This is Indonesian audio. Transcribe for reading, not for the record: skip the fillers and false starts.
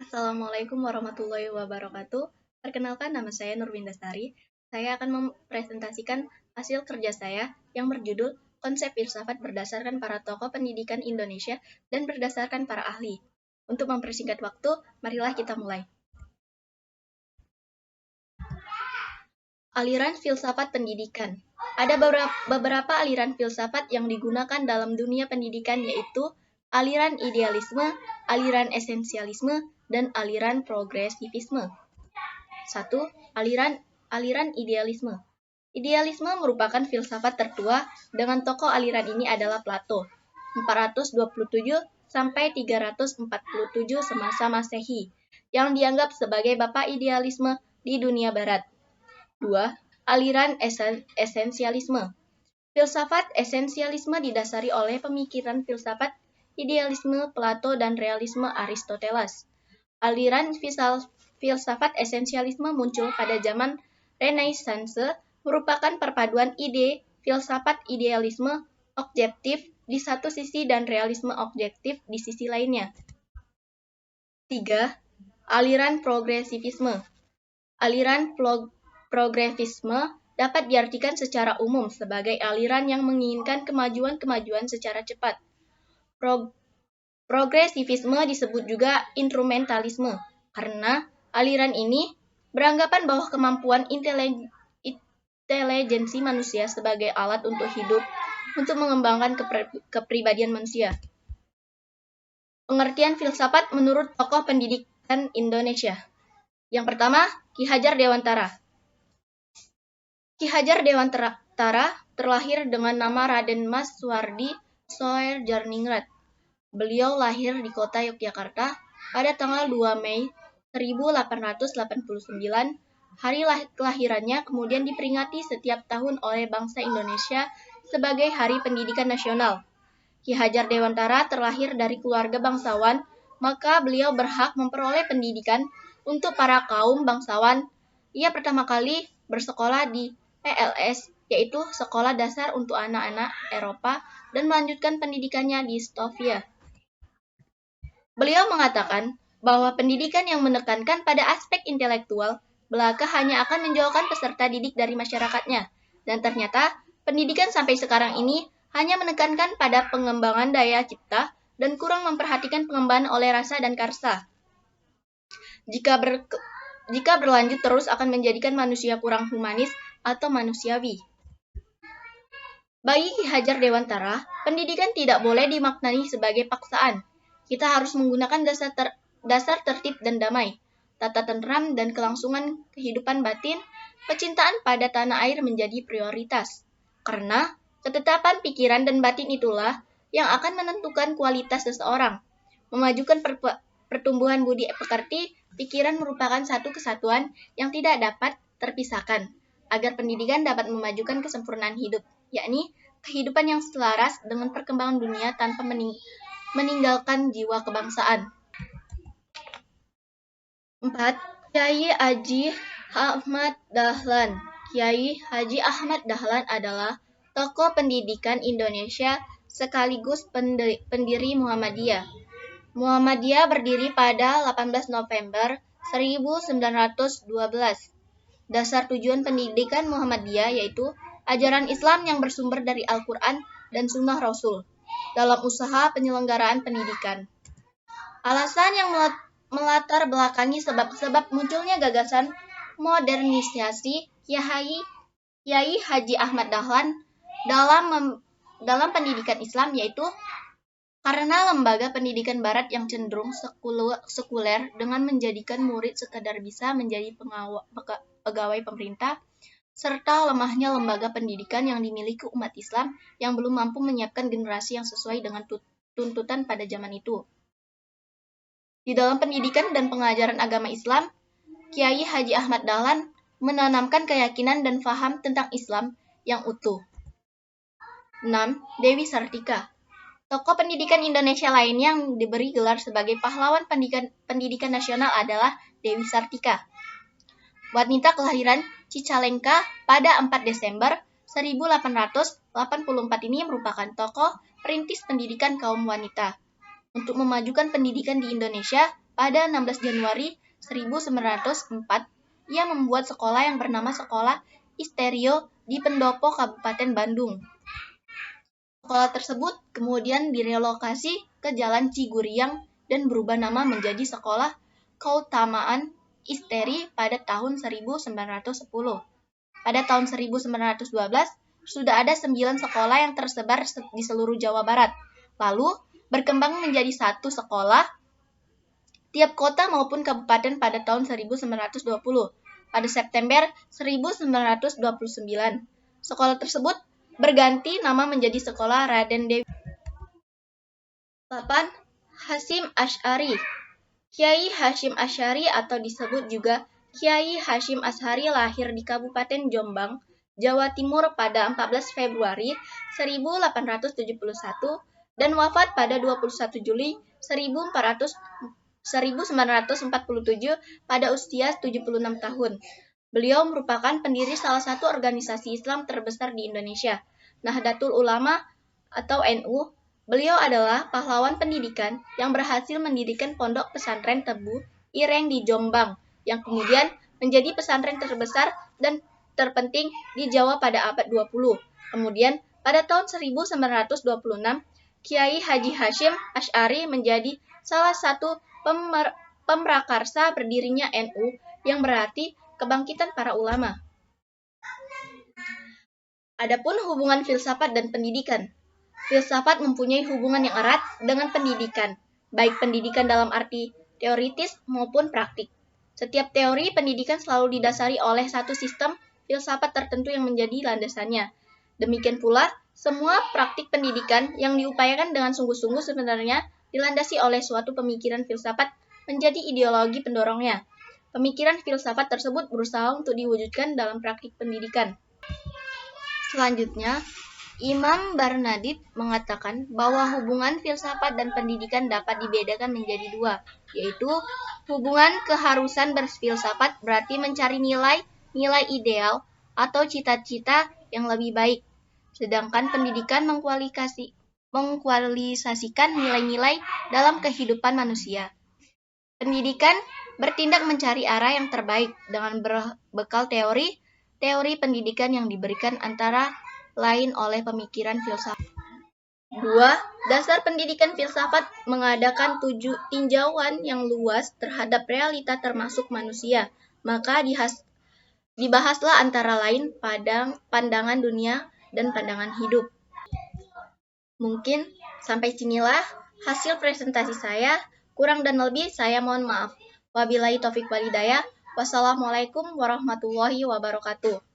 Assalamualaikum warahmatullahi wabarakatuh. Perkenalkan, nama saya Nurwindastari. Saya akan mempresentasikan hasil kerja saya yang berjudul Konsep Filsafat Berdasarkan Para Tokoh Pendidikan Indonesia dan Berdasarkan Para Ahli. Untuk mempersingkat waktu, marilah kita mulai. Aliran filsafat pendidikan. Ada beberapa aliran filsafat yang digunakan dalam dunia pendidikan, yaitu aliran idealisme, aliran esensialisme, dan aliran progresivisme. 1. Aliran idealisme. Idealisme merupakan filsafat tertua, dengan tokoh aliran ini adalah Plato, 427 sampai 347 semasa Masehi, yang dianggap sebagai bapak idealisme di dunia barat. 2. Aliran esensialisme. Filsafat esensialisme didasari oleh pemikiran filsafat idealisme Plato dan realisme Aristoteles. Aliran filsafat esensialisme muncul pada zaman Renaissance, merupakan perpaduan ide filsafat idealisme objektif di satu sisi dan realisme objektif di sisi lainnya. 3. Aliran progresivisme. Aliran progresivisme dapat diartikan secara umum sebagai aliran yang menginginkan kemajuan secara cepat. Progresivisme disebut juga instrumentalisme, karena aliran ini beranggapan bahwa kemampuan intelijensi manusia sebagai alat untuk hidup untuk mengembangkan kepribadian manusia. Pengertian filsafat menurut tokoh pendidikan Indonesia. Yang pertama, Ki Hajar Dewantara. Ki Hajar Dewantara terlahir dengan nama Raden Mas Suwardi Soer Djarningrat. Beliau lahir di kota Yogyakarta pada tanggal 2 Mei 1889. Hari kelahirannya kemudian diperingati setiap tahun oleh bangsa Indonesia sebagai Hari Pendidikan Nasional. Ki Hajar Dewantara terlahir dari keluarga bangsawan, maka beliau berhak memperoleh pendidikan untuk para kaum bangsawan. Ia pertama kali bersekolah di PLS, yaitu Sekolah Dasar untuk Anak-anak Eropa, dan melanjutkan pendidikannya di Sofia. Beliau mengatakan bahwa pendidikan yang menekankan pada aspek intelektual belaka hanya akan menjauhkan peserta didik dari masyarakatnya, dan ternyata pendidikan sampai sekarang ini hanya menekankan pada pengembangan daya cipta dan kurang memperhatikan pengembangan oleh rasa dan karsa. Jika berlanjut terus akan menjadikan manusia kurang humanis atau manusiawi. Bagi Ki Hajar Dewantara, pendidikan tidak boleh dimaknai sebagai paksaan. Kita harus menggunakan dasar tertib dan damai, tata tertib dan kelangsungan kehidupan batin. Kecintaan pada tanah air menjadi prioritas, karena ketetapan pikiran dan batin itulah yang akan menentukan kualitas seseorang. Memajukan pertumbuhan budi pekerti, pikiran merupakan satu kesatuan yang tidak dapat terpisahkan, agar pendidikan dapat memajukan kesempurnaan hidup, yakni kehidupan yang selaras dengan perkembangan dunia tanpa meninggalkan jiwa kebangsaan. 4. Kiai Haji Ahmad Dahlan. Kiai Haji Ahmad Dahlan adalah tokoh pendidikan Indonesia sekaligus pendiri Muhammadiyah. Muhammadiyah berdiri pada 18 November 1912. Dasar tujuan pendidikan Muhammadiyah yaitu ajaran Islam yang bersumber dari Al-Quran dan Sunnah Rasul dalam usaha penyelenggaraan pendidikan. Alasan yang melatar belakangi sebab-sebab munculnya gagasan modernisasi Kiai Haji Ahmad Dahlan dalam pendidikan Islam, yaitu karena lembaga pendidikan barat yang cenderung sekuler dengan menjadikan murid sekadar bisa menjadi pegawai pemerintah, serta lemahnya lembaga pendidikan yang dimiliki umat Islam yang belum mampu menyiapkan generasi yang sesuai dengan tuntutan pada zaman itu. Di dalam pendidikan dan pengajaran agama Islam, Kiai Haji Ahmad Dahlan menanamkan keyakinan dan faham tentang Islam yang utuh. 6. Dewi Sartika. Tokoh pendidikan Indonesia lain yang diberi gelar sebagai pahlawan pendidikan nasional adalah Dewi Sartika. Wanita kelahiran Cicalengka pada 4 Desember 1884 ini merupakan tokoh perintis pendidikan kaum wanita. Untuk memajukan pendidikan di Indonesia, pada 16 Januari 1904, ia membuat sekolah yang bernama Sekolah Isterio di Pendopo, Kabupaten Bandung. Sekolah tersebut kemudian direlokasi ke Jalan Ciguriang dan berubah nama menjadi Sekolah Keutamaan Isteri pada tahun 1910. Pada tahun 1912, sudah ada 9 sekolah yang tersebar di seluruh Jawa Barat. Lalu, berkembang menjadi satu sekolah tiap kota maupun kabupaten pada tahun 1920. Pada September 1929, sekolah tersebut berganti nama menjadi Sekolah Raden Dewi. 8. Hasyim Asy'ari. Kiai Hasyim Asy'ari atau disebut juga Kiai Hasyim Asy'ari lahir di Kabupaten Jombang, Jawa Timur pada 14 Februari 1871 dan wafat pada 21 Juli 1947 pada usia 76 tahun. Beliau merupakan pendiri salah satu organisasi Islam terbesar di Indonesia, Nahdlatul Ulama atau NU. Beliau adalah pahlawan pendidikan yang berhasil mendirikan pondok pesantren Tebu Ireng di Jombang, yang kemudian menjadi pesantren terbesar dan terpenting di Jawa pada abad 20. Kemudian, pada tahun 1926, Kiai Haji Hasyim Asy'ari menjadi salah satu pemrakarsa berdirinya NU, yang berarti kebangkitan para ulama. Adapun hubungan filsafat dan pendidikan. Filsafat mempunyai hubungan yang erat dengan pendidikan, baik pendidikan dalam arti teoritis maupun praktik. Setiap teori pendidikan selalu didasari oleh satu sistem filsafat tertentu yang menjadi landasannya. Demikian pula, semua praktik pendidikan yang diupayakan dengan sungguh-sungguh sebenarnya dilandasi oleh suatu pemikiran filsafat menjadi ideologi pendorongnya. Pemikiran filsafat tersebut berusaha untuk diwujudkan dalam praktik pendidikan. Selanjutnya, Imam Barnadit mengatakan bahwa hubungan filsafat dan pendidikan dapat dibedakan menjadi dua, yaitu hubungan keharusan berfilsafat berarti mencari nilai ideal atau cita-cita yang lebih baik, sedangkan pendidikan mengkualisasikan nilai-nilai dalam kehidupan manusia. Pendidikan bertindak mencari arah yang terbaik dengan berbekal teori pendidikan yang diberikan antara lain oleh pemikiran filsafat. 2. Dasar pendidikan filsafat mengadakan tinjauan yang luas terhadap realita termasuk manusia. Maka dibahaslah antara lain pandangan dunia dan pandangan hidup. Mungkin sampai sinilah hasil presentasi saya. Kurang dan lebih saya mohon maaf. Wabillahi taufik wal hidayah. Wassalamualaikum warahmatullahi wabarakatuh.